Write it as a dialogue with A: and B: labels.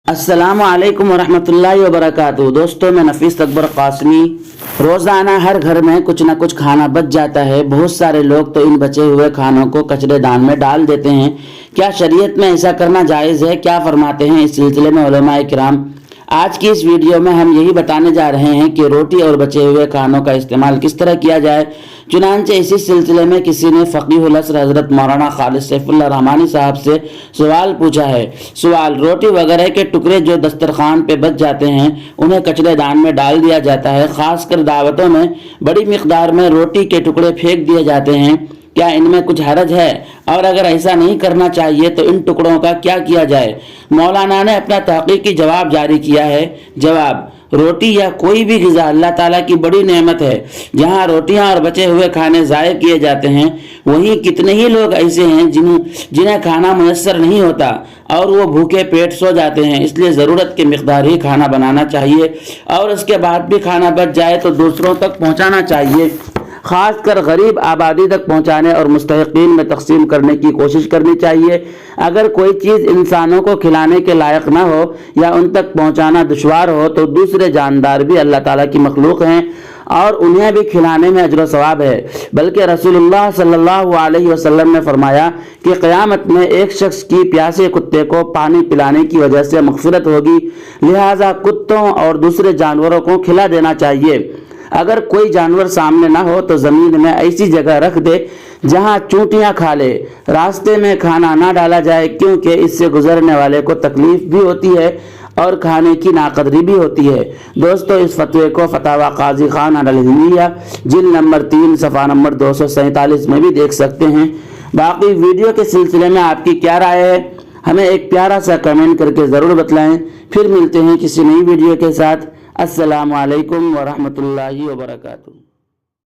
A: अस्सलाम वालेकुम वरहमतुल्लाहि वबरकातुहू। दोस्तों, मैं नफीस अकबर कासमी। रोज़ाना हर घर में कुछ ना कुछ खाना बच जाता है। बहुत सारे लोग तो इन बचे हुए खानों को कचरेदान में डाल देते हैं। क्या शरीयत में ऐसा करना जायज़ है? क्या फरमाते हैं इस सिलसिले में उलमाए किराम? आज की इस वीडियो में हम यही बताने जा रहे हैं कि रोटी और बचे हुए खानों का इस्तेमाल किस तरह किया जाए। चुनांचे इसी सिलसिले में किसी ने फ़क़ीहुल असर हज़रत मौलाना खालिद सैफुल्लाह रहमानी साहब से सवाल पूछा है। सवाल: रोटी वगैरह के टुकड़े जो दस्तरखान पे बच जाते हैं उन्हें कचरेदान में डाल दिया जाता है। ख़ासकर दावतों में बड़ी मिक़दार में रोटी के टुकड़े फेंक दिए जाते हैं। क्या इनमें कुछ हरज है? और अगर ऐसा नहीं करना चाहिए तो इन टुकड़ों का क्या किया जाए? मौलाना ने अपना तहक़ीक़ी जवाब जारी किया है। जवाब: रोटी या कोई भी ग़िज़ा अल्लाह ताला की बड़ी नेमत है। जहाँ रोटियाँ और बचे हुए खाने ज़ाय किए जाते हैं, वहीं कितने ही लोग ऐसे हैं जिन्हें खाना मुयस्सर नहीं होता और वो भूखे पेट सो जाते हैं। इसलिए ज़रूरत के मिक़दार ही खाना बनाना चाहिए और उसके बाद भी खाना बच जाए तो दूसरों तक पहुँचाना चाहिए। ख़ासकर गरीब आबादी तक पहुँचाने और मुस्तहिक़ीन में तक़सीम करने की कोशिश करनी चाहिए। अगर कोई चीज़ इंसानों को खिलाने के लायक ना हो या उन तक पहुँचाना दुश्वार हो तो दूसरे जानदार भी अल्लाह ताला की मखलूक हैं और उन्हें भी खिलाने में अजर सवाब है। बल्कि रसूलुल्लाह सल्लल्लाहु अलैहि वसल्लम ने फरमाया कि क़यामत में एक शख्स की प्यासे कुत्ते को पानी पिलाने की वजह से मग़फ़िरत होगी। लिहाजा कुत्तों और दूसरे जानवरों को खिला देना चाहिए। अगर कोई जानवर सामने ना हो तो ज़मीन में ऐसी जगह रख दे जहां चूंटियां खा ले। रास्ते में खाना ना डाला जाए, क्योंकि इससे गुजरने वाले को तकलीफ भी होती है और खाने की नाकदरी भी होती है। दोस्तों, इस फतवे को फतावा काजी खान अल-हिंदिया जिल्द नंबर 3 सफ़ा नंबर 247 में भी देख सकते हैं। बाकी वीडियो के सिलसिले में आपकी क्या राय है, हमें एक प्यारा सा कमेंट करके ज़रूर बतलाएँ। फिर मिलते हैं किसी नई वीडियो के साथ। अस्सलामु अलैकुम वरहमतुल्लाहि वबरकातुहू।